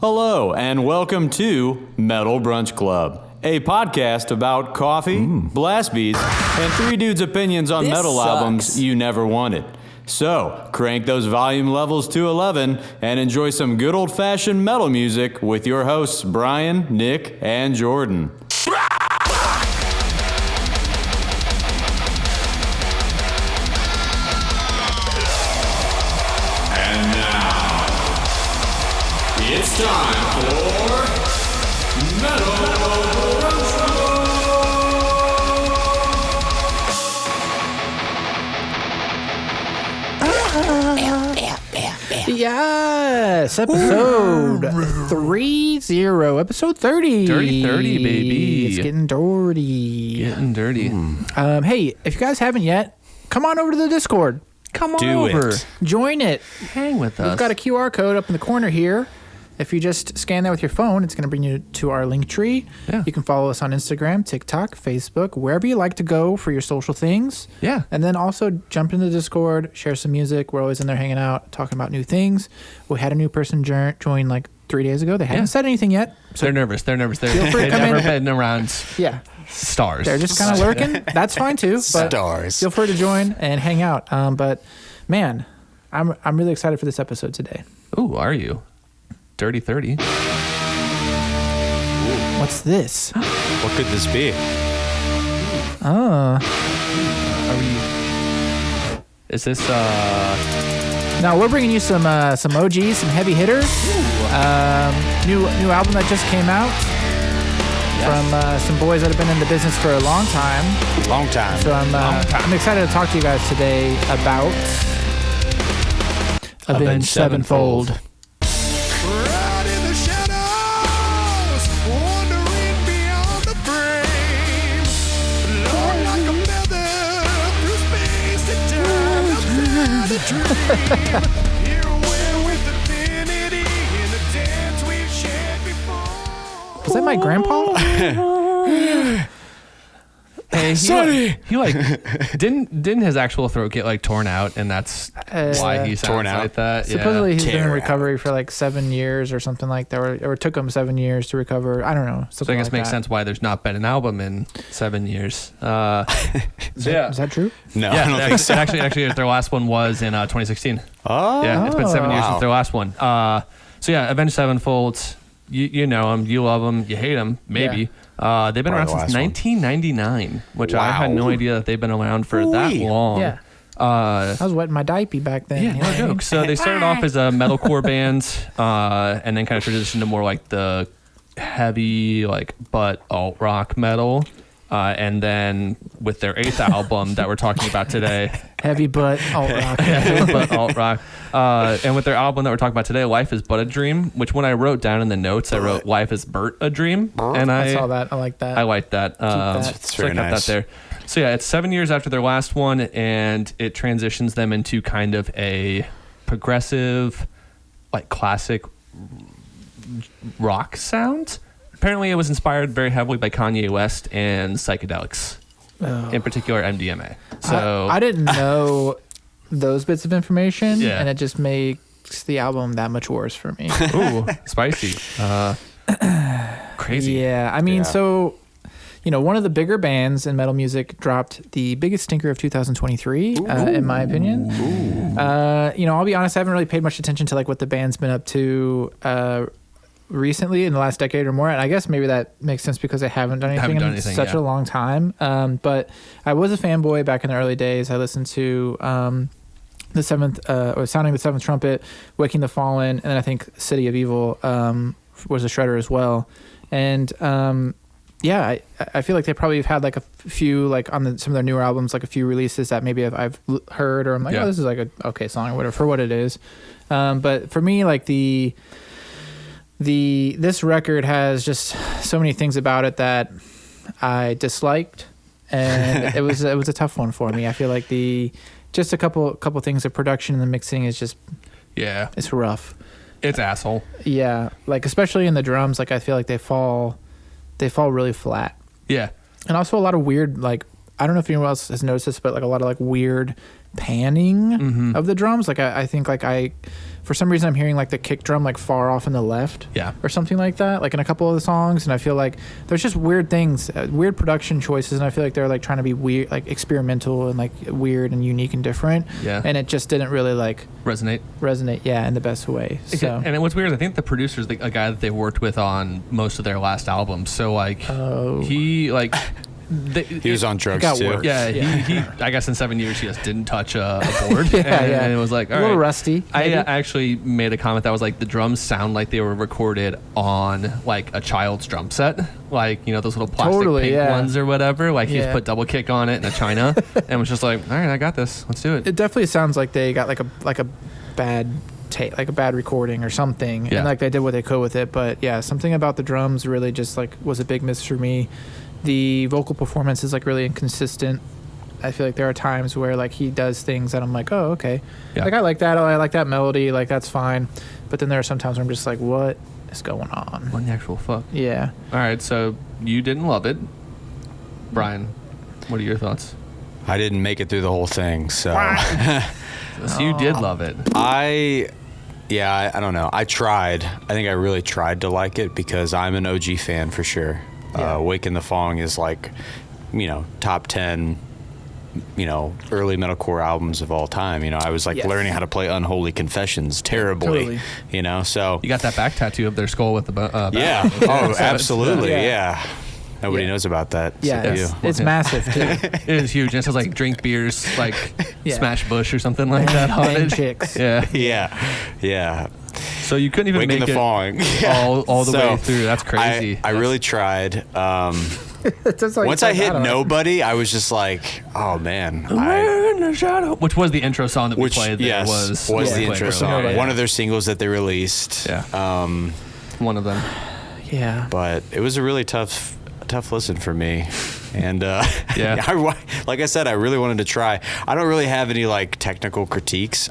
Hello, and welcome to Metal Brunch Club, a podcast about coffee, blast beats, and three dudes' opinions on metal albums you never wanted. So, crank those volume levels to 11 and enjoy some good old-fashioned metal music with your hosts Bryan, Nick, and Jordan. And now, it's time for Metal Brunch Yes, episode 30, episode 30. Dirty 30, baby. It's getting dirty. Getting dirty. Hey, if you guys haven't yet, come on over to the Discord. Come on Do over. it. Join it. Hang with us. We've got a QR code up in the corner here. If you just scan that with your phone, it's going to bring you to our link tree. Yeah. You can follow us on Instagram, TikTok, Facebook, wherever you like to go for your social things. Yeah. And then also jump into the Discord, share some music. We're always in there hanging out, talking about new things. We had a new person join like 3 days ago. They haven't said anything yet. So They're nervous. They've free to come never in. been around yeah, stars. they're just kind of lurking. That's fine too. But Stars. feel free to join and hang out. But man, I'm really excited for this episode today. Ooh, are you? Dirty 30. What's this? What could this be? Are we... Is this, Now we're bringing you some OGs, some heavy hitters. New album that just came out from some boys that have been in the business for a long time. Long time. So I'm excited to talk to you guys today about Avenged Sevenfold. Out in the shadows, wandering beyond the frame. Lord, like a feather through space and time, outside a dream. Here we're with infinity in the dance we've shared before. Was that my grandpa? hey, Sonny! he like didn't his actual throat get like torn out, and that's why he sounds Torn out? like that? Supposedly he's been in Tear recovery for like 7 years or something like that, or it took him 7 years to recover. I don't know. So I guess like makes that. sense why there's not been an album in 7 years. Is that true? No, Yeah, I don't think so. actually, their last one was in 2016. Oh, Yeah, it's been 7 years Wow. since their last one. So yeah, Avenged Sevenfold. You know them, you love them, you hate them, maybe. They've been Probably around the since last one. 1999, which I had no Wow. idea that they've been around for that Ooh-wee. long. Yeah. I was wetting my diaper back then. Yeah, you know no what I mean? joke. So they started off as a metalcore band, and then kind of transitioned to more like the heavy, like butt alt rock metal. And then with their 8th album that we're talking about today, Heavy butt alt rock. but alt rock. And with their album that we're talking about today, Life is But a Dream, which when I wrote down in the notes, I wrote Life is Bert a Dream. And I saw that. I like that. I like that. that. It's So I very kept nice. that there. So yeah, it's 7 years after their last one, and it transitions them into kind of a progressive, like classic rock sound. Apparently, it was inspired very heavily by Kanye West and psychedelics, in particular MDMA. So I didn't know those bits of information, Yeah. and it just makes the album that much worse for me. ooh, spicy, crazy. Yeah, I mean, Yeah. so one of the bigger bands in metal music dropped the biggest stinker of 2023, in my opinion. I'll be honest, I haven't really paid much attention to like what the band's been up to recently in the last decade or more, and I guess maybe that makes sense because they haven't done anything in such a long time. But I was a fanboy back in the early days. I listened to the Sounding the Seventh Trumpet, Waking the Fallen, and then I think City of Evil was a shredder as well. And I feel like they probably have had like a few, like on some of their newer albums, like a few releases that maybe I've heard, or I'm like, oh, this is like a okay song or whatever for what it is. But for me, like this record has just so many things about it that I disliked, and it was a tough one for me. I feel like just a couple things, the production and the mixing is just it's rough. It's asshole. Yeah, like especially in the drums, like I feel like they fall really flat. Yeah. And also a lot of weird, like, I don't know if anyone else has noticed this, but like a lot of like weird panning of the drums. Like I think like for some reason I'm hearing like the kick drum like far off in the left, or something like that, like in a couple of the songs. And I feel like there's just weird things, weird production choices, and I feel like they're like trying to be weird, like experimental and like weird and unique and different. And it just didn't really like resonate, in the best way. So and what's weird, I think the producer's a guy that they worked with on most of their last albums. So like he like. He was on drugs too. Work. Yeah, he I guess in 7 years he just didn't touch a board. And it was like, all right. A little rusty. I actually made a comment that was like, the drums sound like they were recorded on like a child's drum set, like, you know, those little plastic pink ones or whatever. Like he just put double kick on it in a China and was just like, all right, I got this. Let's do it. It definitely sounds like they got like a bad tape, like a bad recording or something, and like they did what they could with it. But yeah, something about the drums really just like was a big miss for me. The vocal performance is like really inconsistent. I feel like there are times where like he does things that I'm like, oh, okay. Like I like that. Oh, I like that melody. Like that's fine. But then there are some times where I'm just like, what is going on? What the actual fuck? Yeah. All right. So you didn't love it. Bryan, what are your thoughts? I didn't make it through the whole thing. So, so you did love it. I don't know. I tried. I think I really tried to like it because I'm an OG fan for sure. Wake in the Fong is like, you know, top 10, you know, early metalcore albums of all time. You know, I was like learning how to play Unholy Confessions terribly, you know, so. You got that back tattoo of their skull with the oh, absolutely. Nobody knows about that. Yeah, it's massive too. It is huge. It says like drink beers, like smash bush or something like that on it. Chicks. Yeah. So you couldn't even make it all the way through. That's crazy. I really tried. Once I hit Nobody, I was just like, oh man. In the shadow. Which was the intro song that we played. Was the intro song. One of their singles that they released. One of them. Yeah. But it was a really tough listen for me. And like I said, I really wanted to try. I don't really have any like technical critiques.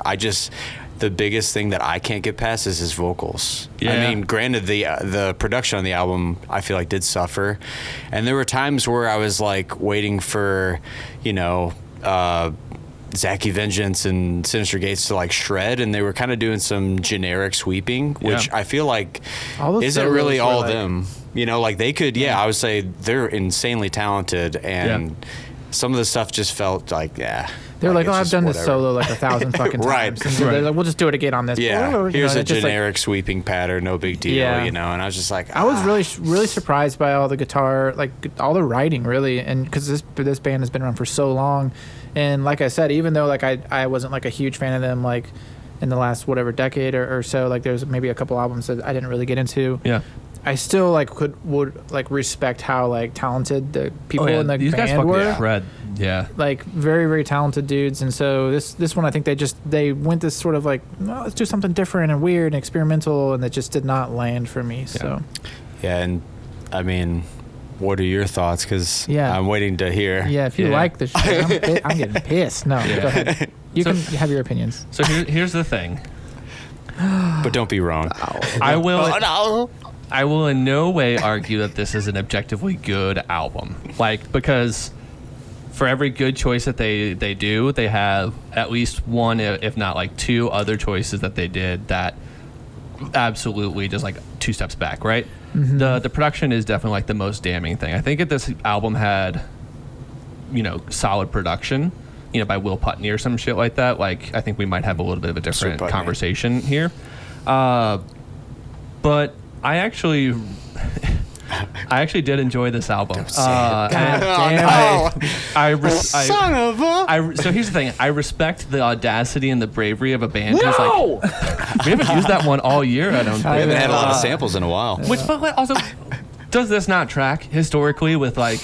The biggest thing that I can't get past is his vocals. I mean, granted, the production on the album I feel like did suffer, and there were times where I was like waiting for, you know, Zacky Vengeance and Sinister Gates to like shred, and they were kind of doing some generic sweeping, which I feel like isn't really all them. You know, like they could, I would say they're insanely talented, and some of the stuff just felt like, They're like, oh, I've done this solo like 1,000 fucking times. Right. And they're like, we'll just do it again on this. Here's a generic sweeping pattern, no big deal, you know. And I was just like, I was really surprised by all the guitar, like all the writing, really, and because this band has been around for so long, and like I said, even though like I wasn't like a huge fan of them, like in the last whatever decade or so, like there's maybe a couple albums that I didn't really get into. I still like would like respect how like talented the people in the These band guys were. Shred. Like very, very talented dudes. And so this one, I think they went this sort of like, well, let's do something different and weird and experimental, and it just did not land for me. So and I mean, what are your thoughts? Because I'm waiting to hear. If you like the shit, I'm getting pissed. No, go ahead. You can have your opinions. So here's the thing. But don't be wrong. I will in no way argue that this is an objectively good album. Like, because for every good choice that they do, they have at least one, if not like two other choices that they did that absolutely just like two steps back, right? The production is definitely like the most damning thing. I think if this album had, you know, solid production, you know, by Will Putney or some shit like that, like I think we might have a little bit of a different conversation here. But I actually did enjoy this album. Son of a! So here's the thing. I respect the audacity and the bravery of a band who's like, we haven't used that one all year, I don't think. We haven't had a lot of samples in a while. But also, does this not track historically with like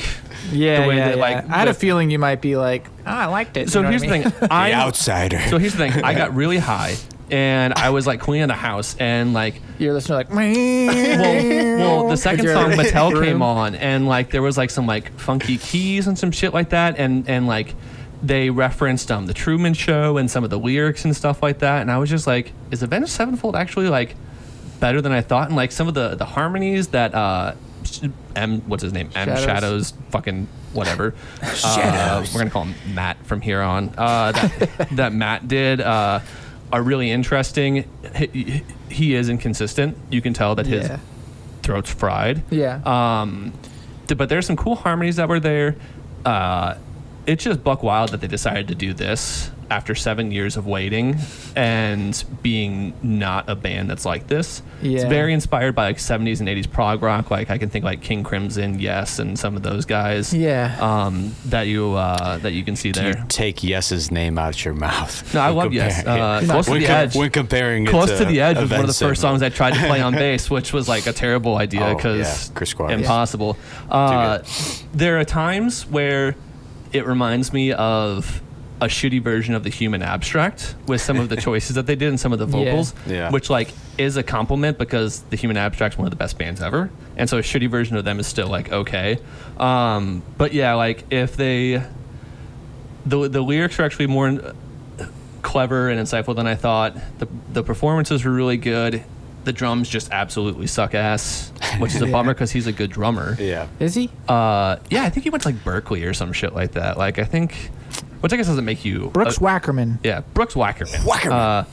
the way that like... I had a feeling you might be like, I liked it. So here's the thing. The outsider. So here's the thing. I got really high. And I was like cleaning the house, and like you're listening like, well, the second song Mattel came on, and like there was like some like funky keys and some shit like that, and like they referenced the Truman Show and some of the lyrics and stuff like that, and I was just like, is Avenged Sevenfold actually like better than I thought? And like some of the harmonies that what's his name? M Shadows fucking whatever. We're gonna call him Matt from here on. That Matt did are really interesting. He is inconsistent. You can tell that his throat's fried. Yeah. But there's some cool harmonies that were there. It's just buck wild that they decided to do this after 7 years of waiting and being not a band that's like this. Yeah. It's very inspired by like 70s and 80s prog rock. Like I can think like King Crimson, Yes, and some of those guys. Yeah. That you can see there. You take Yes's name out your mouth. No, I love Yes. Close to the Edge. When comparing it Close to the Edge was one of the Avenged first songs I tried to play on bass, which was like a terrible idea because Chris Squire. impossible. There are times where it reminds me of a shitty version of the Human Abstract with some of the choices that they did and some of the vocals, which like is a compliment because the Human Abstract's one of the best bands ever, and so a shitty version of them is still like okay. But yeah, like if the lyrics are actually more clever and insightful than I thought. The performances were really good. The drums just absolutely suck ass, which is a bummer because he's a good drummer. Yeah. Is he? Yeah, I think he went to like Berkeley or some shit like that. Like I think, which I guess doesn't make you Brooks Wackerman. Yeah, Brooks Wackerman. Wackerman.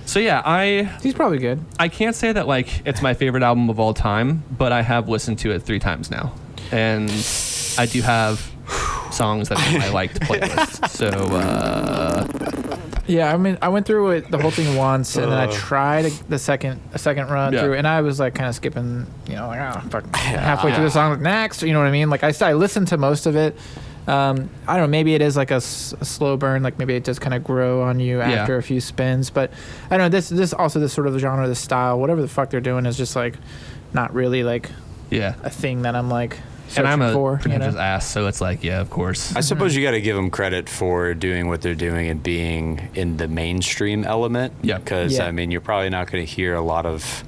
So yeah, He's probably good. I can't say that like it's my favorite album of all time, but I have listened to it 3 times now, and I do have songs that are on my liked playlist. So Yeah, I mean, I went through it the whole thing once, and then I tried a second run through, and I was like kind of skipping, like halfway through the song, like next, you know what I mean? Like I listened to most of it. I don't know, maybe it is like a slow burn, like maybe it does kind of grow on you after a few spins, but I don't know, this also this sort of genre, this style, whatever the fuck they're doing is just like not really like a thing that I'm like and I'm a for, pretentious ass, so it's like, yeah, of course. I suppose you got to give them credit for doing what they're doing and being in the mainstream element. Yeah. Because, I mean, you're probably not going to hear a lot of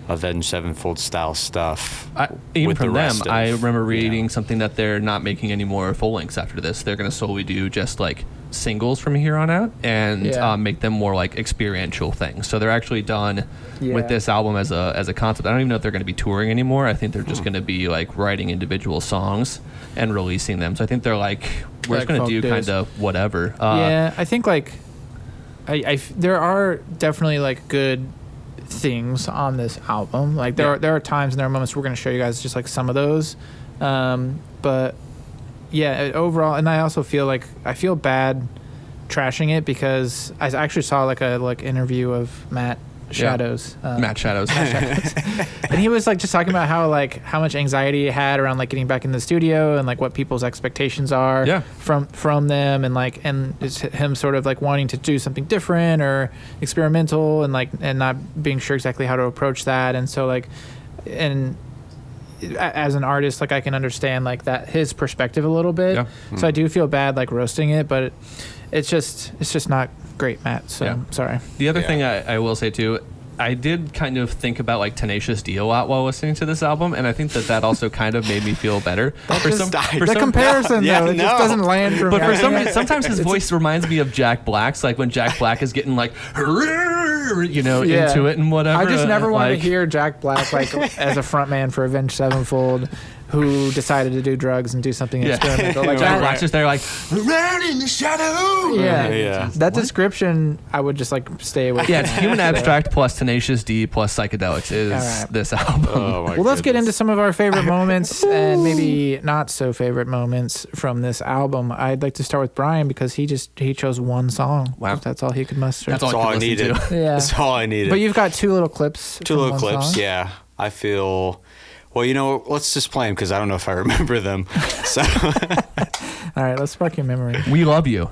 Avenged Sevenfold style stuff. Even with from the them, rest of, I remember reading something that they're not making any more full lengths after this. They're going to solely do just like singles from here on out and make them more like experiential things. So they're actually done with this album as a concept. I don't even know if they're going to be touring anymore. I think they're just going to be like writing individual songs and releasing them. So I think they're like, we're just going to do kind of whatever. I think like there are definitely like good things on this album. Like there are times and there are moments we're going to show you guys just like some of those. But yeah, overall, and I also feel like I feel bad trashing it because I actually saw like a interview of Matt Shadows. Matt Shadows. And he was like just talking about how much anxiety he had around like getting back in the studio and like what people's expectations are from them, and it's him sort of like wanting to do something different or experimental and not being sure exactly how to approach that. And so like, and as an artist, like I can understand like that his perspective a little bit. So I do feel bad like roasting it, but it's just not great, Matt. So sorry. The other thing I will say too, I did kind of think about like Tenacious D a lot while listening to this album, and I think that also kind of made me feel better. The comparison though, it just doesn't land for me. But for some reason, sometimes his voice reminds me of Jack Black's, like when Jack Black is getting like, into it and whatever. I just never wanted to hear Jack Black like as a frontman for Avenged Sevenfold, who decided to do drugs and do something experimental. Like Jack Black's just there like, around in the shadow. That description, I would just like stay away. Yeah, it's Human Abstract plus Tenacious D plus Psychedelics is this album. Well, let's get into some of our favorite moments and maybe not so favorite moments from this album. I'd like to start with Bryan because he chose one song. Wow, that's all he could muster. That's all I needed. That's all I needed. But you've got two little clips. Song. Yeah. I feel. Well, let's just play them because I don't know if I remember them. So, all right, let's spark your memory. We love you.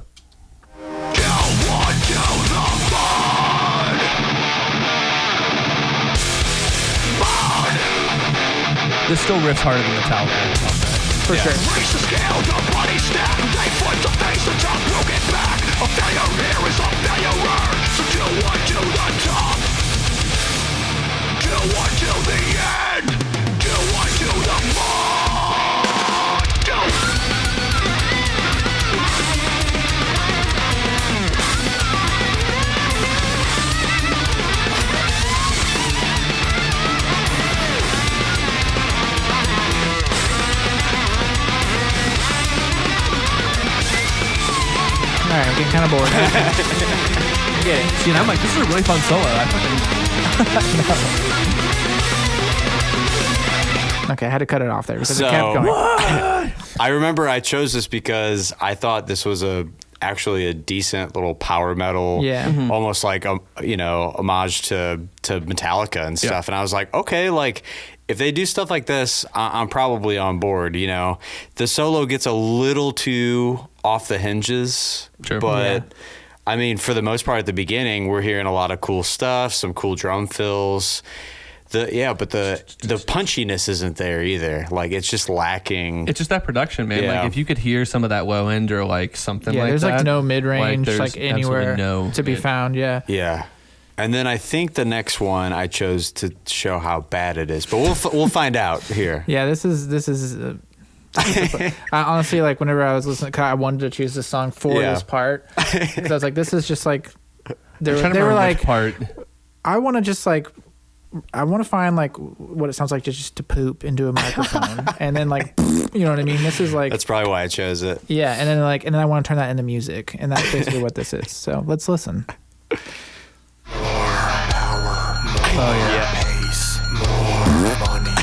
This still riffs harder than Metallica. For sure. Raise the scale, the body stack. They foot to face the top, broken back. A failure here is a failure. So do one to the top. Do one to the end. Do one to the fall. Do. getting kind of bored. I get it. See, and I'm like, this is a really fun solo. Okay, I had to cut it off there because So- it kept going. I remember I chose this because I thought this was actually a decent little power metal, Yeah. almost like a homage to Metallica and stuff. And I was like, okay, like if they do stuff like this, I'm probably on board. The solo gets a little too off the hinges, Sure. but I mean, for the most part, at the beginning, we're hearing a lot of cool stuff, some cool drum fills. But the punchiness isn't there either. Like it's just lacking. It's just that production, man. Yeah. Like if you could hear some of that low end or like something Yeah, like there's that. like no mid range there's like anywhere absolutely no to be mid. found. Yeah. Yeah. And then I think the next one I chose to show how bad it is, but we'll find out here. Yeah, this is. I honestly, like, whenever I was listening, I wanted to choose this song for Yeah. this part because I was like, this is just like they I'm trying to were remember like, which part. I want to just like. I want to find like what it sounds like just to poop into a microphone and then like, you know what I mean? This is like, That's probably why I chose it. yeah. And then I want to turn that into music. And that's basically what this is. So let's listen. Oh yeah. Pace, more money,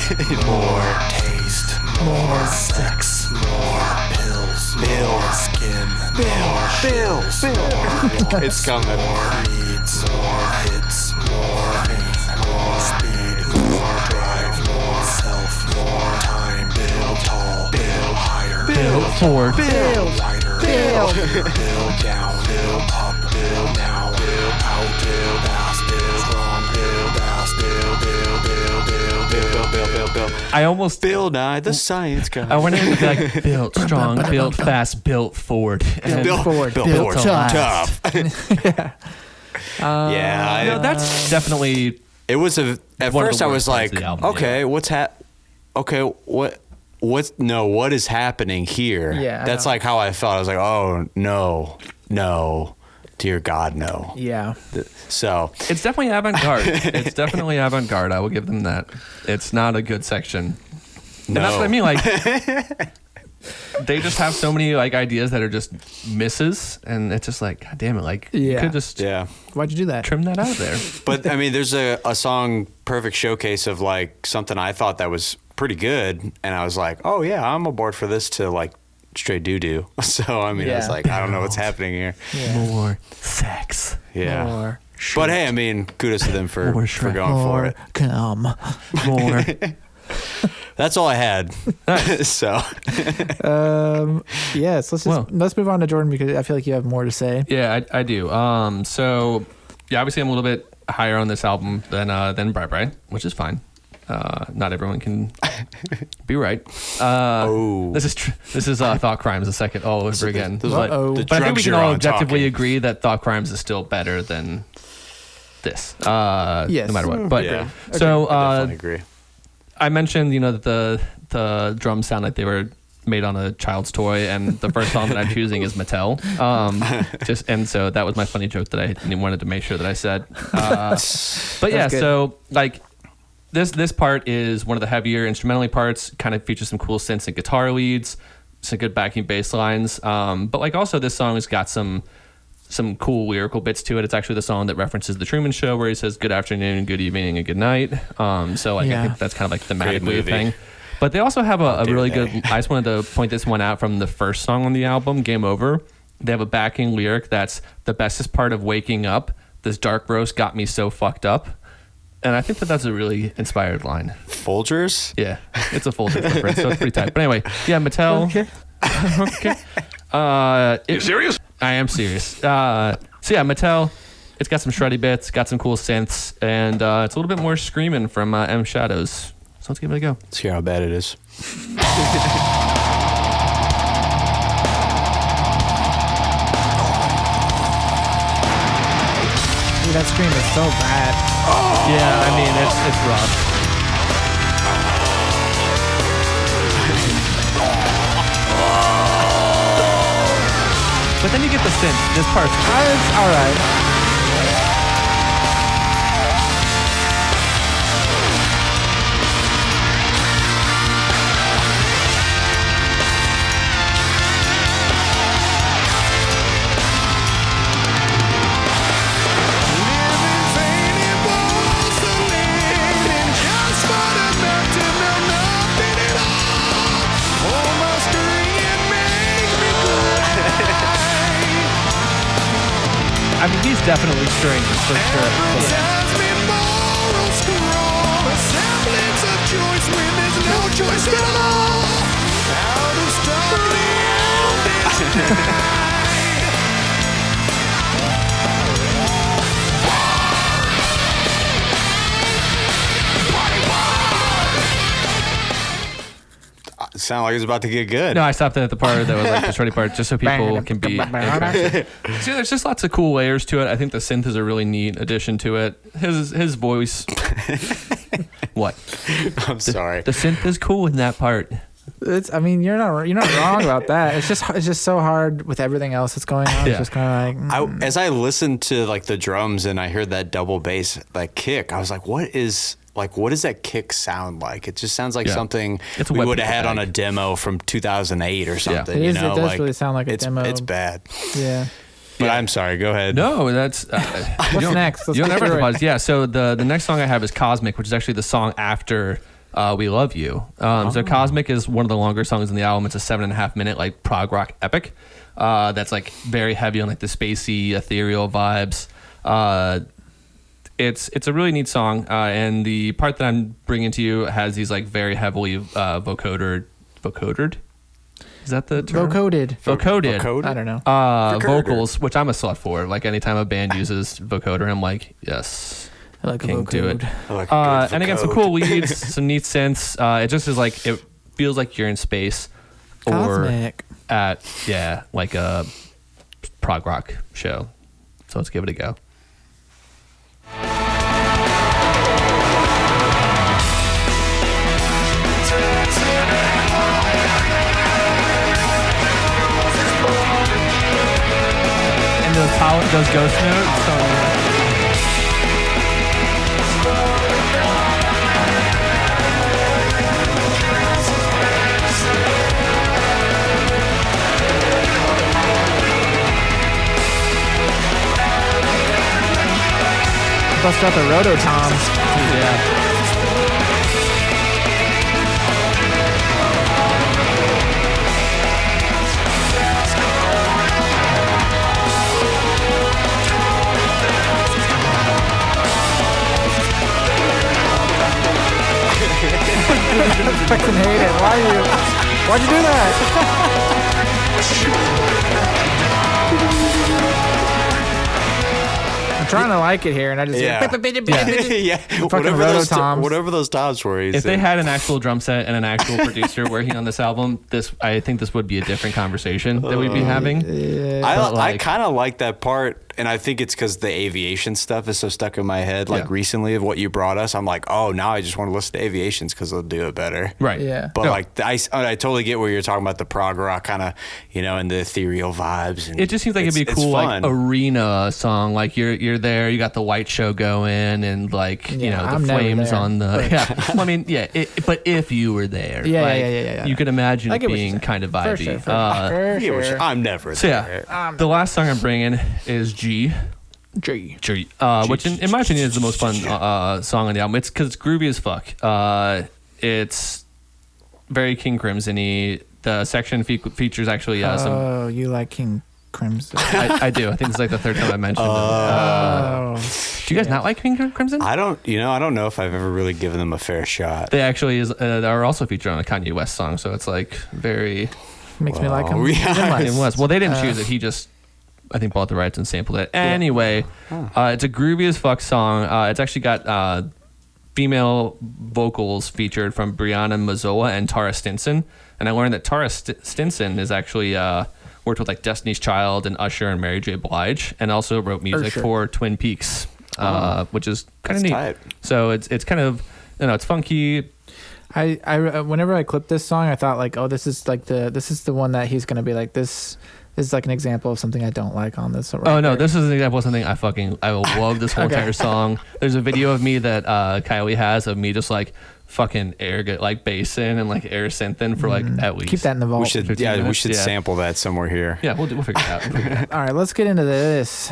more taste, more sex, more pills, more skin, more pills, more It's coming. more needs, more hits, more fame, more speed, more drive, more self, more time, build tall, build higher, Build forward. build wider, build down, build up, build now, build out, build fast, build strong, build fast, build. I almost Bill Nye, the science guy. I wanted to be like built strong, built fast, built forward. And Bill forward, Bill built Forward. tough. Yeah. no, that's definitely It was at one of first the I worst was parts like, of the album, okay, what is happening here? Yeah, I That's know. like how I felt. I was like, oh no, dear God, no. Yeah. So it's definitely avant-garde. It's definitely avant-garde. I will give them that. It's not a good section. And that's what I mean. Like they just have so many like ideas that are just misses, and it's just like, God damn it! Like you Yeah. could just Yeah. Why'd you do that? trim that out of there. But I mean, there's a song, perfect showcase of like something I thought that was pretty good, and I was like, oh yeah, I'm aboard for this to like straight doo doo. So I mean, I was Yeah. like, I don't know what's happening here. More sex. Yeah. More But hey, I mean, kudos to them for More for Shrek. going for it. come. More. That's all I had. So Yes, Well. let's move on to Jordan because I feel like you have more to say. Yeah, I do. So yeah, obviously I'm a little bit higher on this album than Bryan, which is fine. Not everyone can be right. This is Thought Crimes the second all over again. This is But, Uh-oh. the but I think we drugs can you're all on objectively talking. agree that Thought Crimes is still better than this. Yes. No matter what. But Yeah. so I definitely agree. I mentioned, that the drums sound like they were made on a child's toy, and the first song that I'm choosing is Mattel. And so that was my funny joke that I wanted to make sure that I said. But yeah, That's good. so like this part is one of the heavier instrumentally parts. Kind of features some cool synths and guitar leads, some good backing bass lines. But like also this song has got some cool lyrical bits to it. It's actually the song that references the Truman Show, where he says "Good afternoon, good evening, and good night." So like Yeah. I think that's kind of like thematically a movie. thing. But they also have a dare really they. good. I just wanted to point this one out from the first song on the album, "Game Over." They have a backing lyric that's the bestest part of waking up. This dark roast got me so fucked up, and I think that's a really inspired line. Folgers? Yeah, it's a Folgers reference, so it's pretty tight. But anyway, yeah, Mattel. Okay. You serious? I am serious. So yeah, Mattel. It's got some shreddy bits, got some cool synths, and it's a little bit more screaming from M Shadows. So let's give it a go. Let's hear how bad it is. Dude, that scream is so bad. Yeah, I mean it's rough. But then you get the synth. This part's It's all right. definitely strings for sure. Advertisement, moral scroll, a semblance of choice when there's no choice at all. How to stop the ambition. Sound like it's about to get good. No, I stopped at the part that was like the shreddy part, just so people can be interested. See, there's just lots of cool layers to it. I think the synth is a really neat addition to it. His voice. What? I'm sorry. The synth is cool in that part. I mean, you're not wrong about that. It's just so hard with everything else that's going on. Yeah. It's just kind of like As I listened to like the drums and I heard that double bass like kick, I was like, what does that kick sound like? It just sounds like something It's we what would have people had on a think. demo from 2008 or something. It You is- know, it does like, really sound like a demo. It's bad. yeah. But I'm sorry. Go ahead. No, that's What's next? Let's You'll get never through it. pause. Yeah. So the next song I have is Cosmic, which is actually the song after We Love You. So Cosmic is one of the longer songs in the album. It's a 7.5 minute like prog rock epic. That's like very heavy on like the spacey, ethereal vibes. It's a really neat song, and the part that I'm bringing to you has these like very heavily vocodered. Is that the term? Vocoded. Vocoded. I don't know. Vocals, which I'm a slut for. Like anytime a band uses vocoder, I'm like, yes, I like a king, do it. vocode. I like a good And again, some vocode. cool leads, some neat synths. It just is like it feels like you're in space, or Cosmic. at like a prog rock show. So let's give it a go. And those ghost notes. Bust out the rototoms. Yeah. Fucking hate it. Why'd you do that? I'm trying to like it here, and I just Yeah. yeah. Fucking rototoms. Whatever those toms were. If they had an actual drum set and an actual producer working on this album, I think this would be a different conversation that we'd be having. I like- kind of like that part, and I think it's because the aviation stuff is so stuck in my head. Like Yeah. recently, of what you brought us, I'm like, oh, now I just want to listen to aviations because they'll do it better. Right. Yeah. But No. like, I totally get where you're talking about the prog rock kind of, and the ethereal vibes. And It just seems like it'd be a it's cool fun. like arena song. Like you're there, you got the white show going, and like Yeah, the I'm never flames there, on the but- yeah. Well, I mean, yeah. But if you were there, Yeah, like, yeah. you could imagine I it get what you're being saying. kind of For vibey. sure, for Yeah, which sure. I'm never So there. yeah, the last song I'm bringing is G. G. Which in my opinion is the most fun song on the album. It's because it's groovy as fuck. It's very King Crimson-y. The section features actually some. Oh, you like King Crimson? I do. I think it's like the third time I mentioned it. Oh, Do you guys not like King Crimson? I don't know if I've ever really given them a fair shot. They actually are also featured on a Kanye West song, so it's like very makes me like him. Oh, yeah. even Kanye less. West. Well, they didn't choose it. He just, I think, bought the rights and sampled it. Anyway, it's a groovy as fuck song. It's actually got female vocals featured from Brianna Mazzola and Tara Stinson. And I learned that Tara Stinson is actually worked with like Destiny's Child and Usher and Mary J. Blige, and also wrote music Usher. for Twin Peaks, which is kind of That's neat. tight. So it's kind of, it's funky. I whenever I clipped this song, I thought like, oh, this is the one that he's gonna be like, this is like an example of something I don't like on this. Right Oh no, here. this is an example of something I will love this whole Okay. entire song. There's a video of me that Kylie has of me just like fucking like bass in and like air synth for like at least. keep that in the vault. We should 15 minutes, we should yeah. sample that somewhere here. Yeah, we'll figure it out. We'll figure it out. All right, let's get into this.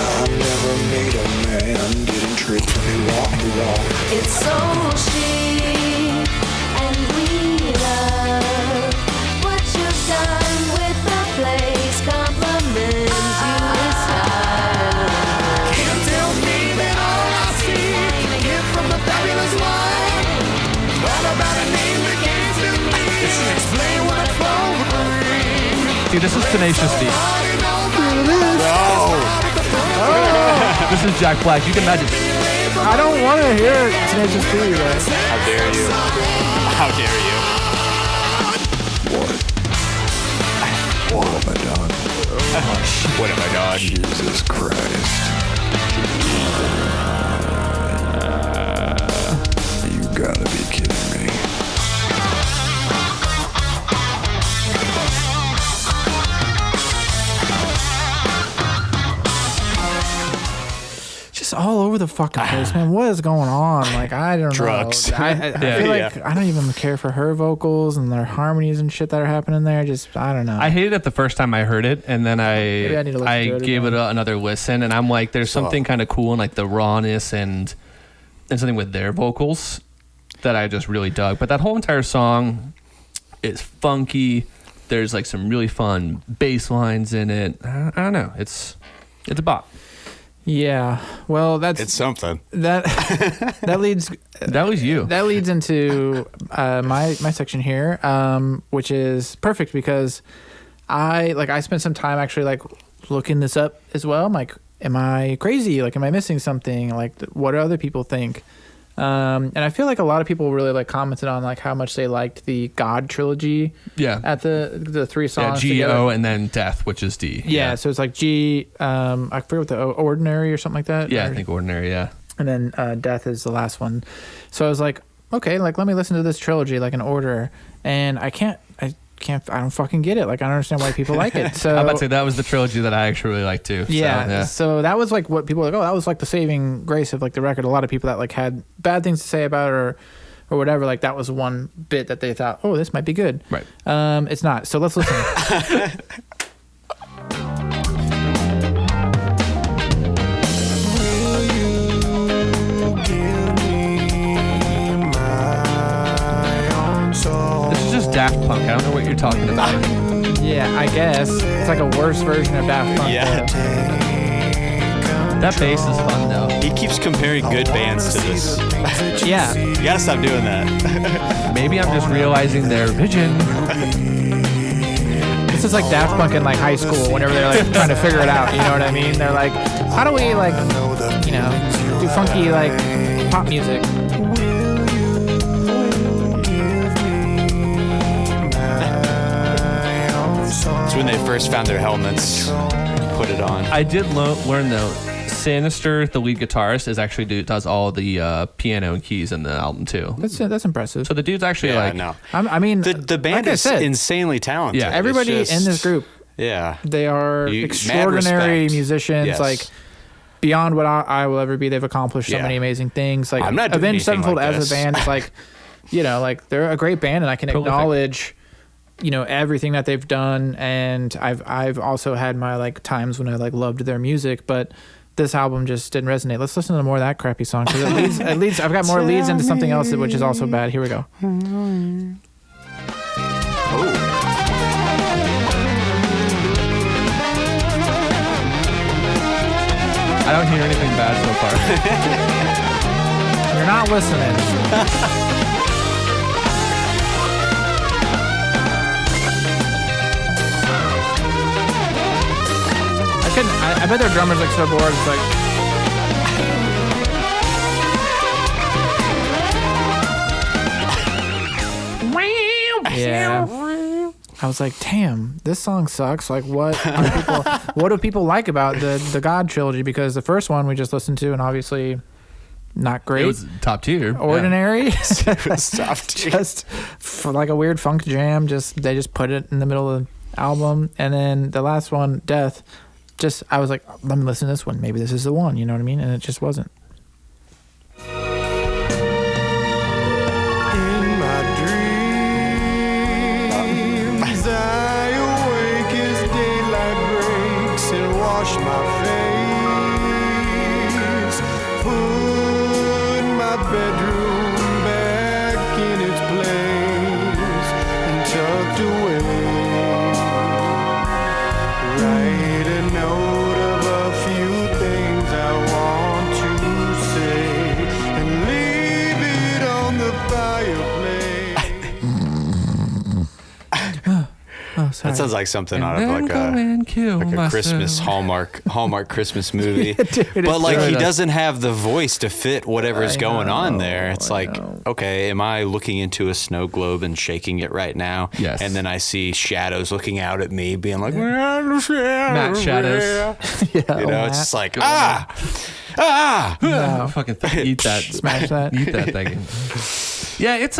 I never made a man getting tricked when they walk the walk. It's so chic and we love what you've done with the place. Compliments Dude, this is Tenacious D. This is Jack Black. You can imagine. I don't want to hear Tenacious D, guys. How dare you? How dare you? What have I done? What have I done? Jesus Christ. You gotta be kidding me. Just all over the fucking place, man. What is going on? Like, I don't Drugs. know. I feel like I don't even care for her vocals and their harmonies and shit that are happening there. Just, I don't know. I hated it the first time I heard it, and then Maybe I need to listen I to it gave again. it another listen, and I'm like, there's something kind of cool in like the rawness and something with their vocals that I just really dug. But that whole entire song is funky. There's like some really fun bass lines in it. I don't know. It's a bop. Yeah. Well, It's something. that leads That was you. that leads into my section here, which is perfect because I spent some time actually like looking this up as well. I'm like, am I crazy? Like, am I missing something? Like, what do other people think? And I feel like a lot of people really like commented on like how much they liked the God trilogy. Yeah. At the three Yeah, songs. G together. O and then Death, which is D. Yeah, so it's like G. I forget what the Ordinary or something like that. Yeah, or- I think Ordinary. Yeah. and then Death is the last one. So I was like, okay, like let me listen to this trilogy like in order, and I don't fucking get it. Like I don't understand why people like it. So I'm about to say that was the trilogy that I actually really liked too. yeah, So, so that was like what people were like. Oh, that was like the saving grace of like the record. A lot of people that like had bad things to say about it or whatever. Like that was one bit that they thought, oh, this might be good. Right. It's not. So let's listen. This is just Daft Punk. I don't know what you're talking about. Yeah, I guess it's like a worse version of Daft Punk. Yeah. That bass is fun though. He keeps comparing good bands to this. Yeah. You gotta stop doing that. Maybe I'm just realizing their vision. This is like Daft Punk in like high school whenever they're like trying to figure it out. You know what I mean? They're like, how do we like, you know, do funky like pop music? It's when they first found their helmets, put it on. I did learn though, Sinister, the lead guitarist, is actually does all the piano and keys in the album too. That's impressive. So the dude's actually like, no. I mean, The band like I is said, insanely talented. Yeah. It's everybody just- in this group, Yeah. they are Mad extraordinary respect. musicians. Yes. Like beyond what I will ever be. They've accomplished so Yeah. many amazing things. Like I'm not doing Avenged anything Sevenfold like as this. a band is like, you know, like they're a great band, and I can Prolific. acknowledge, you know, everything that they've done. And I've also had my like times when I like loved their music, but this album just didn't resonate. Let's listen to more of that crappy song because it leads. I've got more leads into something else which is also bad. Here we go. I don't hear anything bad so far. You're not listening. I bet their drummer's like so bored. It's like, yeah. I was like, damn, this song sucks. Like, what do people like about the God trilogy? Because the first one we just listened to, and obviously not great. It was top tier. Ordinary. Stop. Just for like a weird funk jam. They just put it in the middle of the album, and then the last one, Death. I was like, let me listen to this one. Maybe this is the one. You know what I mean? And it just wasn't. In my dreams, I awake as daylight breaks and wash my face. Put my bedroom back in its place and tucked away. Write a note of a few things I want to say and leave it on the fireplace. Oh, sorry. That sounds like something out And of then like go and kill a myself. Christmas Hallmark Christmas movie. Dude, but like he it's- doesn't have the voice to fit whatever is going on there. It's I like, know. okay, am I looking into a snow globe and shaking it right now? Yes. And then I see shadows looking out at me, being like, Matt Shadows. You know, it's just like Fucking eat that. Smash that. Eat that thing. Yeah, it's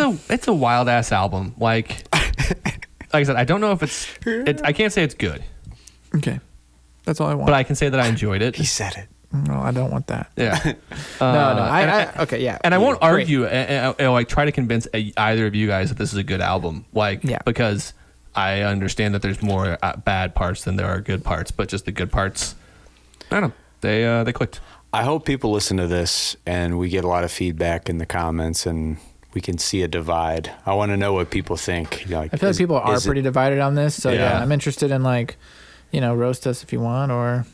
a wild ass album. Like I said, I don't know if it's I can't say it's good, Okay. That's all I want. but I can say that I enjoyed it. he said it. No, I don't want that. Yeah. No. Okay, yeah. And I won't Great. argue and like try to convince either of you guys that this is a good album. Like Yeah. because I understand that there's more bad parts than there are good parts, but just the good parts, I don't know. They clicked. I hope people listen to this and we get a lot of feedback in the comments and we can see a divide. I want to know what people think. Like, I feel like people are is it- pretty divided on this, so yeah, Yeah. I'm interested in like, roast us if you want, or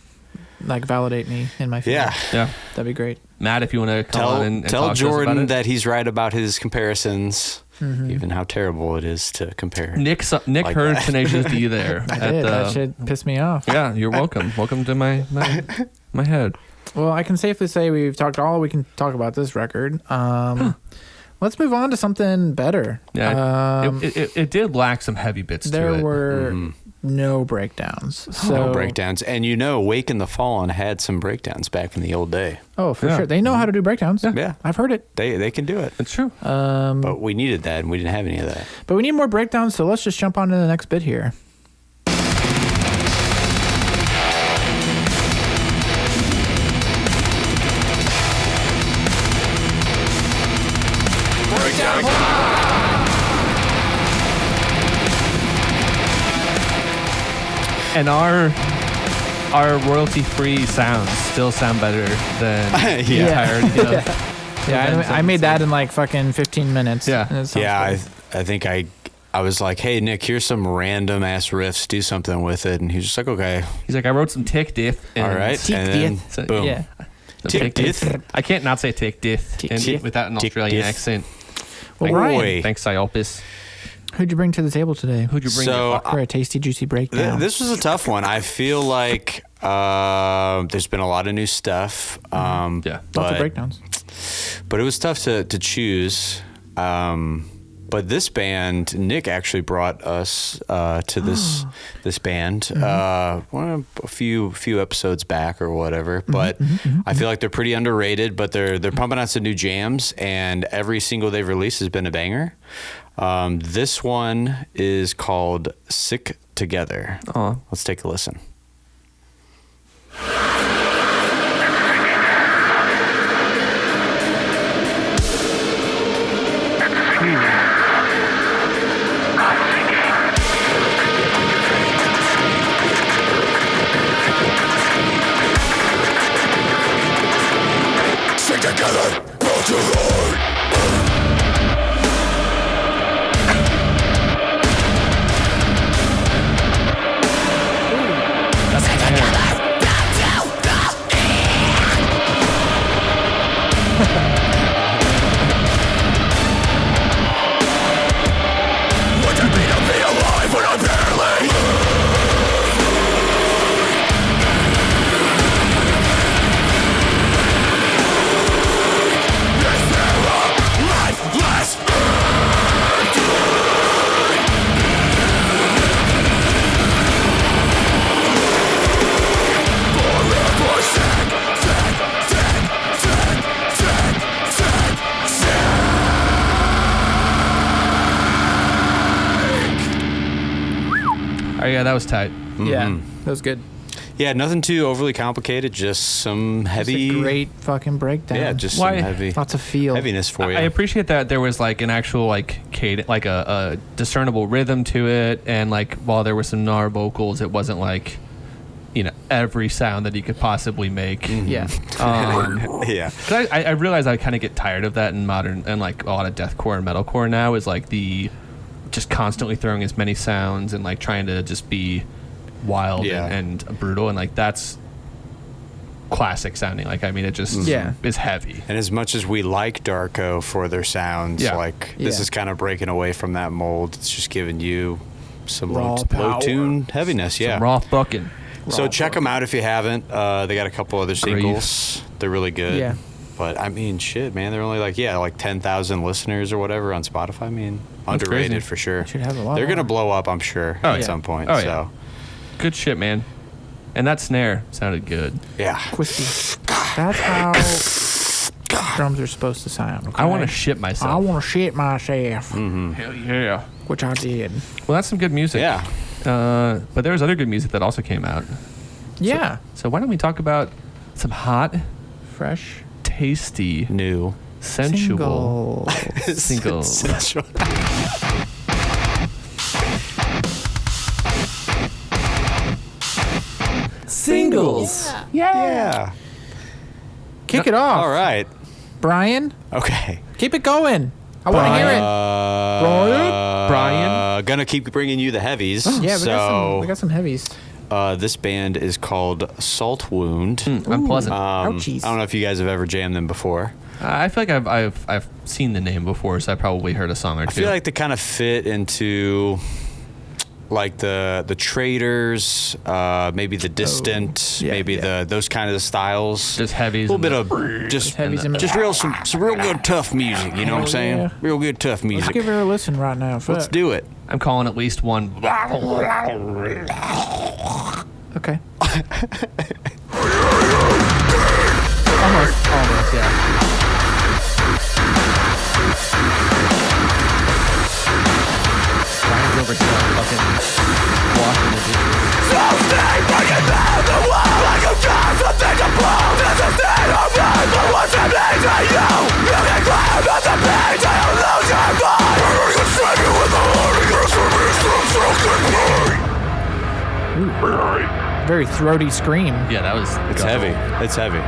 like validate me in my feelings. Yeah. Yeah. That'd be great. Matt, if you want to come on and Tell talk to us about Jordan it. that he's right about his comparisons, even how terrible it is to compare. Nick like heard that. Tenacious D there. I did. That shit pissed me off. Yeah, you're welcome. Welcome to my head. Well, I can safely say we've talked all we can talk about this record. Let's move on to something better. Yeah, it did lack some heavy bits There to it. were no breakdowns. So No breakdowns. And Wake in the Fallen had some breakdowns back in the old day. Oh, for Yeah. sure. They know how to do breakdowns. Yeah. I've heard it. They can do it. It's true. But we needed that and we didn't have any of that. But we need more breakdowns, so let's just jump on to the next bit here. And our royalty-free sounds still sound better than the Yeah. entirety of Yeah, I made that in like fucking 15 minutes. Yeah. and it sounds Yeah, good. I think I was like, hey, Nick, here's some random ass riffs. Do something with it. And he's just like, okay. He's like, I wrote some tick diff. All right. Tick And then, diff. boom. Yeah. Tick diff. I can't not say tick diff Tick and diff. without an Tick Australian diff. accent. Well, Like, Bryan, boy. Thanks, Iopis. who'd you bring to the table today Who'd you bring? So, for a tasty, juicy breakdown? This was a tough one. I feel like there's been a lot of new stuff. yeah. Lots of but- breakdowns. But it was tough to choose. But this band, Nick actually brought us to this band a few episodes back or whatever. But I feel like they're pretty underrated. But they're pumping out some new jams, and every single they've released has been a banger. This one is called "Sick Together." Aw. Let's take a listen. Stick together, build to run. What it mean to be alive when I'm barely? Is there a lifeless? Forever sick, sick, sick, sick, sick, sick, sick. Oh yeah, that was tight. Yeah, that was good. Yeah, nothing too overly complicated. Just some It's heavy. a great fucking breakdown. Yeah, just Why- some heavy. lots of feel. Heaviness for you. I appreciate that there was like an actual like cadence, like a discernible rhythm to it, and like while there were some gnar vocals, it wasn't like every sound that he could possibly make. Yeah. Yeah. 'Cause I realize I kind of get tired of that in modern and like a lot of deathcore and metalcore now is like the just constantly throwing as many sounds and like trying to just be wild Yeah. and brutal, and like that's classic sounding. Like I mean, it just Yeah. is heavy. And as much as we like Darko for their sounds, Yeah. like Yeah. this is kind of breaking away from that mold. It's just giving you some Raw low power. tune heaviness. Yeah. Some raw fucking. So check them out if you haven't. They got a couple other singles. They're really good. Yeah. But I mean, shit, man, they're only like 10,000 listeners or whatever on Spotify. I mean, That's underrated crazy. for sure. Should have a lot They're gonna more. blow up, I'm sure, Oh, at yeah. some point. Oh, yeah. So Good shit, man. And that snare sounded good. yeah. Twisty. That's how drums are supposed to sound. Okay? I want to shit myself. I want to shit myself, Hell yeah. which I did. Well, that's some good music. Yeah. But there's other good music that also came out. Yeah. So why don't we talk about some hot, Fresh. tasty, New. sensual singles? Sensual. Singles. Yeah. Kick it off. All right. Bryan, Okay. keep it going. I want to hear it. Brian. Gonna keep bringing you the heavies. Yeah, so we got some heavies. this band is called Saltwound. Unpleasant. Ouchies. I don't know if you guys have ever jammed them before. I feel like I've seen the name before, so I probably heard a song or I two. feel like they kind of fit into like the Traders, maybe the Distant, yeah, maybe yeah. those kind of styles. just heavies. a little bit and of just heavies and just real some real good tough music. You know what I'm saying? yeah. Real good tough Let's music. give her a listen right now. Let's Fuck. do it. I'm calling at least one. Okay. Almost, yeah. Brian's over here fucking walking the dishes. Very throaty scream. Yeah, that was. It's heavy. It's heavy.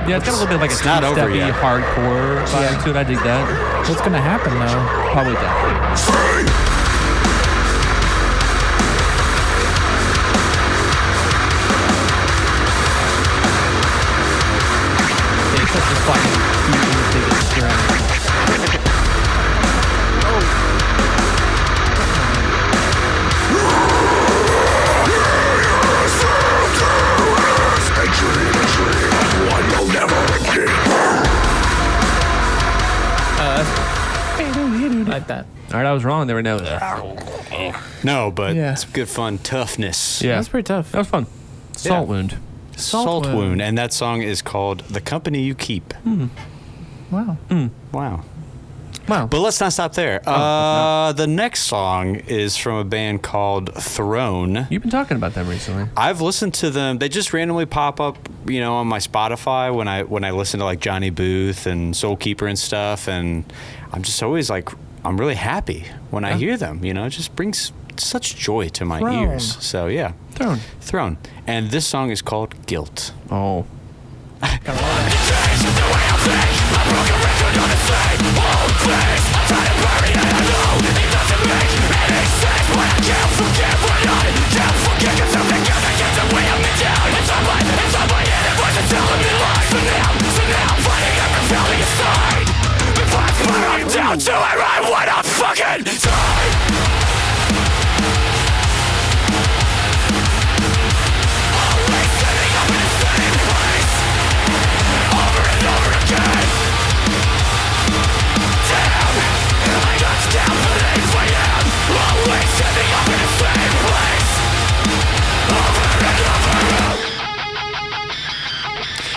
Yeah, it's got a little bit of like a It's not over two-steppy, yet. hardcore vibe to it. I dig that. What's gonna happen though? Probably definitely. Yeah, it's just fucking beating the biggest string. Like that. All right, I was wrong. There were no. No, but Yeah. it's good fun toughness. Yeah, That's pretty tough. that was fun. Salt wound. Salt Saltwound. Wound, and that song is called "The Company You Keep." Wow. Wow. Wow. But let's not stop there. The next song is from a band called Throne. You've been talking about them recently. I've listened to them. They just randomly pop up, on my Spotify when I listen to like Johnny Booth and Soulkeeper and stuff, and I'm just always like, I'm really happy when I hear them. It just brings such joy to my Throne. ears. So yeah, Throne. And this song is called Guilt. Oh.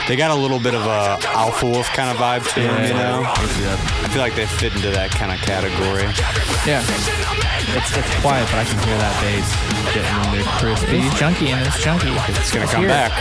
They got a little bit of a Alpha Wolf kind of vibe to them, I feel like they fit into that kind of category. Yeah. It's quiet, but I can hear that bass getting in there crispy. It's chunky and it's chunky. It's gonna come back.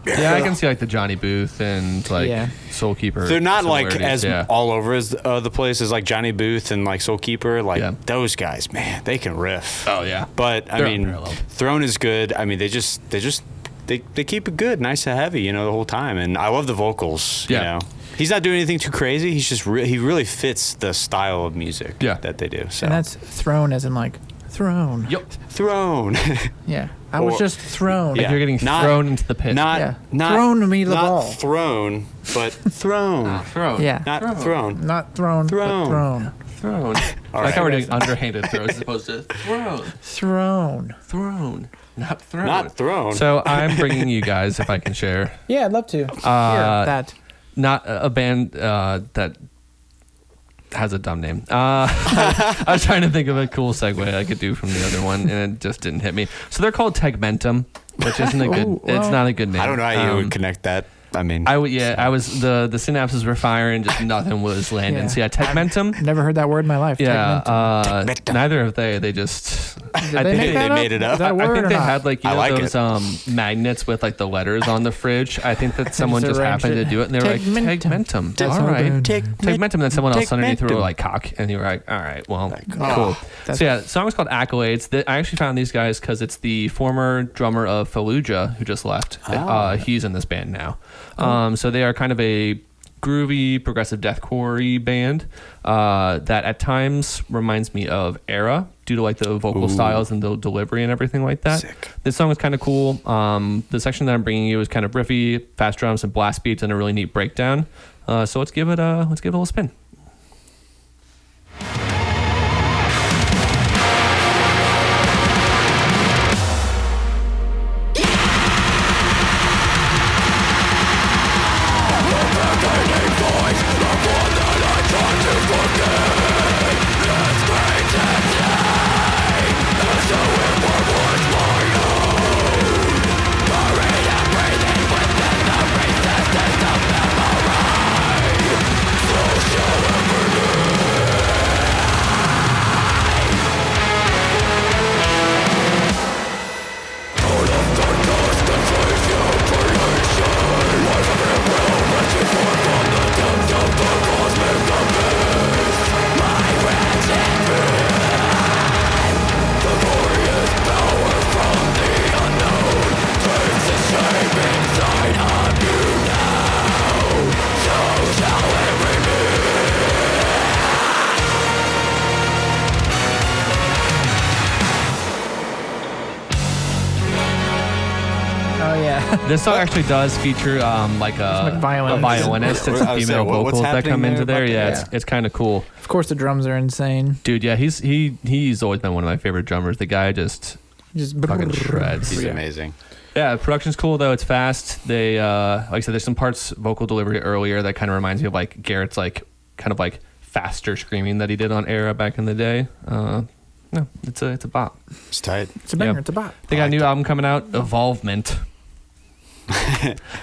Yeah, I can see like the Johnny Booth and like Yeah. Soulkeeper. They're not like similarities, as all over as the place as like Johnny Booth and like Soulkeeper. Like Yeah. those guys, man, they can riff. Oh yeah. But I They're mean, unparalleled. Throne is good. I mean, they they keep it good, nice and heavy, the whole time. And I love the vocals. Yeah. He's not doing anything too crazy. He's just he really fits the style of music that they do. So. And that's thrown as in like throne. Yep. Thrown. Yeah. I was just thrown. Like you're getting thrown into the pit. Not thrown me the ball. Not thrown, but thrown. Thrown. Yeah. Not thrown. Not thrown. Thrown. But thrown. Thrown. All Like how right. we're doing underhanded throws as opposed to thrown. Thrown. Thrown. Not thrown. Not thrown. So I'm bringing you guys, if I can share, Yeah, I'd love to. Hear that. not a band that has a dumb name. I was trying to think of a cool segue I could do from the other one, and it just didn't hit me. So they're called Tegmentum, which isn't a good. It's not a good name. I don't know how you would connect that. I mean, I was the synapses were firing, just nothing was landing. Yeah. So yeah, Tegmentum. Never heard that word in my life. Yeah, Tegmentum. neither have they. They just. Did I they think make that they made it up. Is that a I word think or they not? had like I like those magnets with like the letters on the fridge. I think that someone just arranged happened it. to do it, and they were like Tegmentum. Tegmentum. That's All so right, good. Tegmentum. Then someone else underneath were Tegmentum. like cock, and you were like, all right, well, oh. cool. That's- So yeah, the song is called Accolades. I actually found these guys because it's the former drummer of Fallujah who just left. He's in this band now. So they are kind of a groovy, progressive deathcore band that at times reminds me of Era due to like the vocal styles and the delivery and everything like that. Sick. This song is kind of cool. The section that I'm bringing you is kind of riffy, fast drums and blast beats and a really neat breakdown. So let's give it a little spin. Oh yeah. This song actually does feature like a violinist and some I was female saying, what's vocals that happening come into there. there Yeah, about it's kind of cool. Of course, the drums are insane. Dude, yeah, he's always been one of my favorite drummers. The guy just Just fucking shreds. He's amazing. Yeah, production's cool though. It's fast. They like I said, there's some parts vocal delivery earlier that kind of reminds me of like Garrett's like kind of like faster screaming that he did on Era back in the day. No, it's a bop. It's tight. It's a banger. Yeah. It's a bop. They got a new album coming out, Evolvement.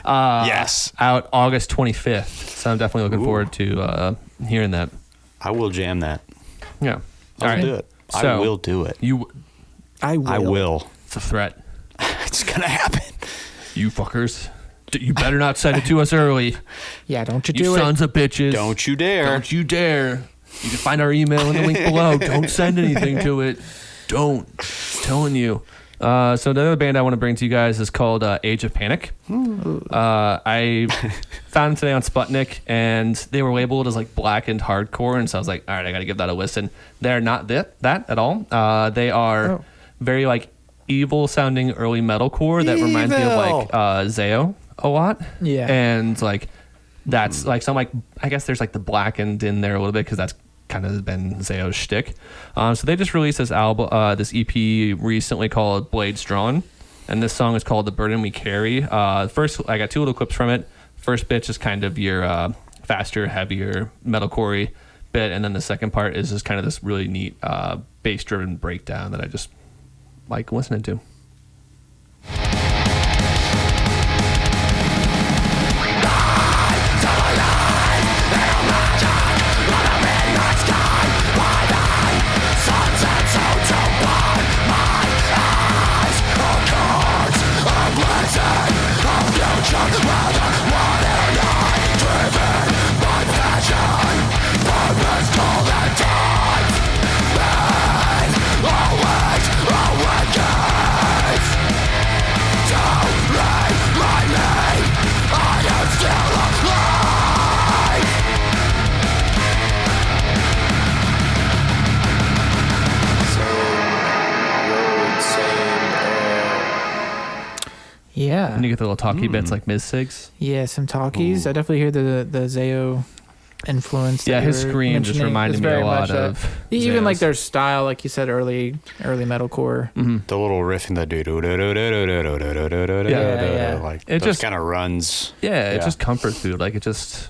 Yes. Out August 25th. So I'm definitely looking forward to hearing that. I will jam that. Yeah. I'll do it. I So- will do it. I will. I will. It's a threat. It's gonna happen. You fuckers. You better not send it to us early. Yeah, don't you You do it. sons of bitches. Don't you dare. Don't you dare. You can find our email in the link below. Don't send anything to it. Don't. Just telling you. So the other band I want to bring to you guys is called Age of Panic. I found them today on Sputnik, and they were labeled as like blackened hardcore, and so I was like, all right, I got to give that a listen. They're not that at all. They are very like evil sounding early metalcore that reminds me of like Zao a lot. Yeah. And like that's like some like I guess there's like the blackened in there a little bit because that's kind of been Zao's shtick. So they just released this album, this EP recently called Blades Drawn, and this song is called The Burden We Carry. First, I got two little clips from it. First bit's just kind of your faster, heavier metalcore bit, and then the second part is just kind of this really neat bass-driven breakdown that I just like listening to. Awake, awake, Yeah. And you get the little talky bits like Ms. Sigs. Yeah, some talkies. I definitely hear the Zayo influence. Yeah, that his you were scream just mentioning. reminded It's me a very lot much of even like Zayo's. their style, like you said, early metalcore. The little riff in the Yeah. like It those just- kind of runs. Yeah, it's just comfort food. Like it tastes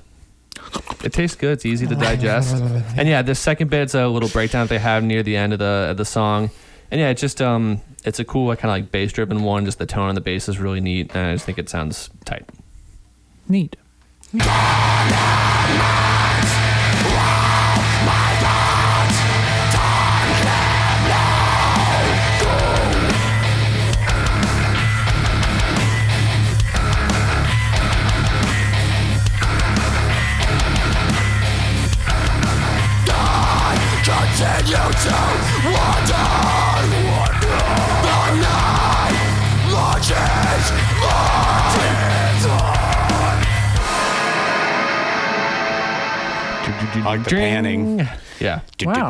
good. It's easy to digest. And yeah, the second bit's a little breakdown that they have near the end of the song. And yeah, it's just it's a cool like, kind of like bass driven one. Just the tone on the bass is really neat, and I just think it sounds tight. Neat. Continue to wander. The night launches I like the panning. Yeah. Wow.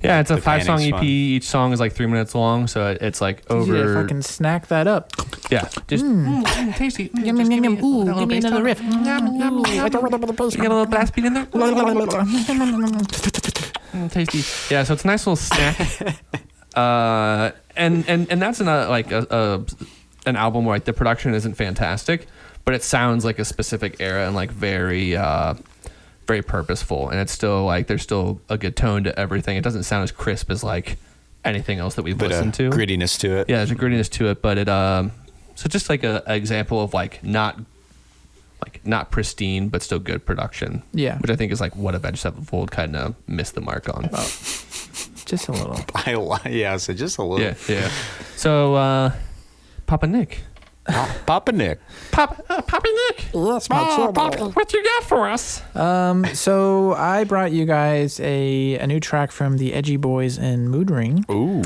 Yeah, it's a The 5-song panning's EP. fun. Each song is like 3 minutes long, so it's like Easy to over. fucking snack that up. Yeah, just tasty. Yum, yum, yum, yum. Ooh, give me another riff. You get a little blast beat in there. Tasty. Yeah, so it's a nice little snack. And that's like an album where like the production isn't fantastic, but it sounds like a specific era and like very very purposeful, and it's still like there's still a good tone to everything. It doesn't sound as crisp as like anything else that we've But listened to. grittiness to it. Yeah, there's a grittiness to it, but it so just like a example of like not pristine but still good production. Yeah. Which I think is like what Avenged Sevenfold kind of missed the mark on. Just a little. Yeah, so just a little. Yeah, yeah. So Papa Nick. Papa Nick. Papa Nick. Yes, my What you got for us? So I brought you guys a new track from the Edgy Boys in Moodring. Ooh.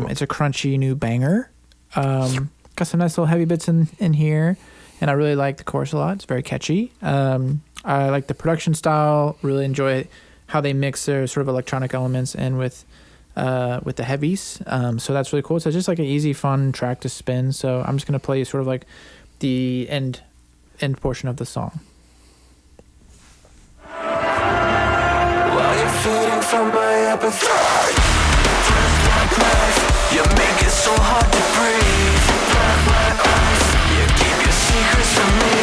It's a crunchy new banger. Got some nice little heavy bits in here, and I really like the chorus a lot. It's very catchy. I like the production style. Really enjoy how they mix their sort of electronic elements in with the heavies. So that's really cool. So it's just like an easy, fun track to spin. So I'm just gonna play sort of like the end portion of the song. While you're feeding from my apathy, you make it so hard to breathe. My eyes, you keep your secrets from me.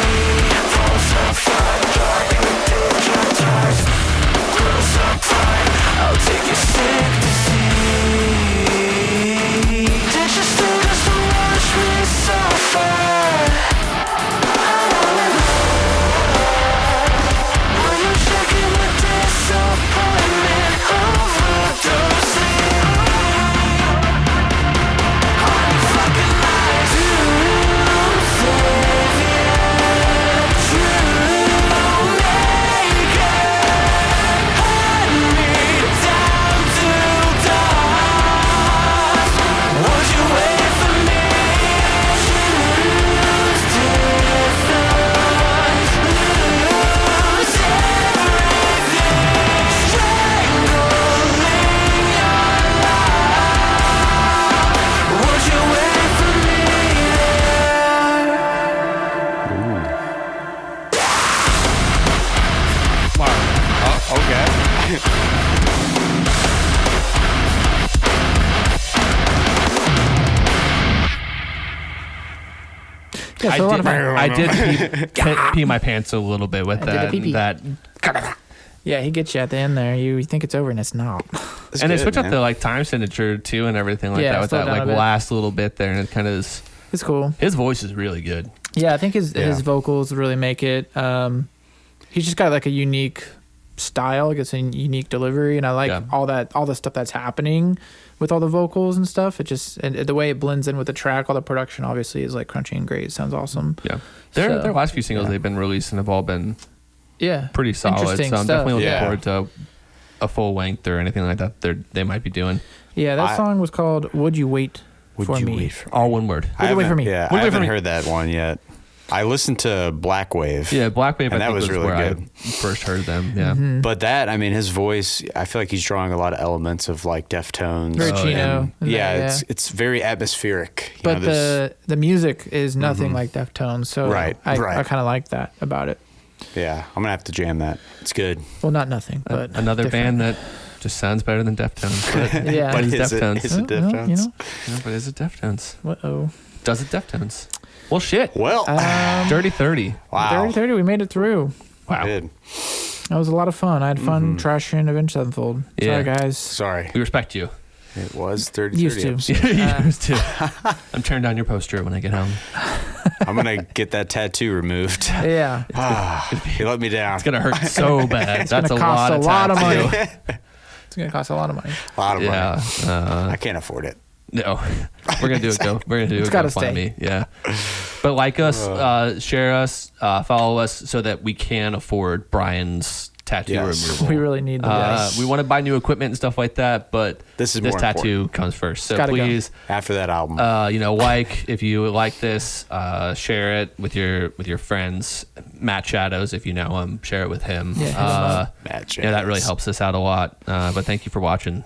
Falls up fine, driving the danger ties. Grows up fine, I'll take your sick disease. Did you still just watch me suffer? Are you checking the disappointment overdosing? I'm fucking like true savior, true maker. Hand me down to dust. Would you wait for me? Choose different, lose everything, strangling your love. Would you wait for me Okay. Yeah, so a lot of fun. I did pee my pants a little bit with did a that. pee-pee. That Yeah, he gets you at the end there. You think it's over and it's not. and they switch up the like time signature too and everything like Yeah, that with slow that down like a bit. last little bit there, and it kind of is. It's cool. His voice is really good. Yeah, I think his Yeah. vocals really make it. He's just got like a unique style. Like it's a unique delivery, and I like Yeah. all the stuff that's happening with all the vocals and stuff. It just and the way it blends in with the track. All the production obviously is like crunchy and great. It sounds awesome. Yeah, their So, last few singles yeah. they've been releasing have all been Yeah, pretty solid. So I'm Interesting stuff. definitely looking Yeah. forward to a full length or anything like that. They might be doing Yeah, that song was called "Would You Wait Would for you Me?" wait for all one word. Would you wait for me? Yeah, Would you I wait for haven't me? heard that one yet. I listened to Black Wave. Yeah, Black Wave. And I that think was really where good. I first heard them. Yeah. But that, I mean, his voice, I feel like he's drawing a lot of elements of like Deftones. Very Chino. And, yeah, Yeah. it's very atmospheric. You But know, this- the music is nothing like Deftones, so Right, I right. kind of like that about it. yeah, I'm gonna have to jam that. It's good. Well, not nothing, but Another different. band that just sounds better than Deftones. But, Yeah. but it's is Deftones. Is it Well, Deftones? you know, Yeah, but is it Deftones? uh-oh. Does it Deftones? Well, shit. Well, Dirty 30. wow. 30, we made it through. Wow. Good. That was a lot of fun. I had fun trashing Avenged Sevenfold. Yeah. Sorry, guys. Sorry. We respect you. It was 30. Used to. Used to. I'm tearing down your poster when I get home. I'm gonna get that tattoo removed. Yeah. You let me down. It's gonna hurt so bad. That's gonna a cost lot of money. tattoo. It's going to cost a lot of money. A lot of Yeah. money. I can't afford it. No, we're gonna do it. We're gonna do It's it. gotta GoFundMe. Yeah, but like us, share us, follow us, so that we can afford Bryan's tattoo Yes. removal. We really need the We want to buy new equipment and stuff like that, but This is this more tattoo comes first. So gotta go. please, After that album. like if you like this, share it with your friends. Matt Shadows, if you know him, share it with him. Yeah, hit him up. Matt Yeah, that really Shadows. helps us out a lot. But thank you for watching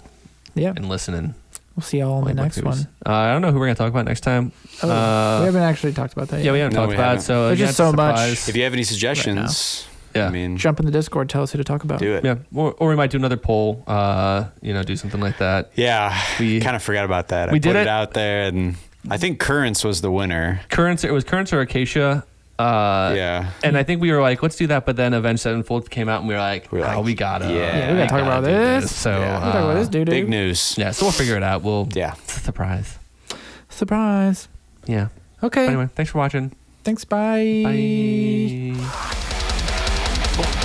Yeah. and listening. We'll see y'all in the Like next movies. one. I don't know who we're gonna talk about next time. Oh, we haven't actually talked about that yet. Yeah, we haven't No, talked we about haven't. it. So There's again, just so much. surprise. If you have any suggestions, Yeah. I mean, Jump in the Discord. Tell us who to talk about. do it. Yeah, or we might do another poll. Do something like that. Yeah, We- kind of forgot about that. we I did put it. it out there, and I think Currents was the winner. It was Currents or Acacia. Yeah. And I think we were like, let's do that. But then Avenged Sevenfold came out, and we were like, We were like, we gotta, yeah, we gotta talk about do this. So Yeah. We'll talk about this dude. Big news. yeah, so we'll figure it out. Yeah. Surprise. Surprise. Yeah. Okay. Anyway, thanks for watching. Thanks. Bye. Bye.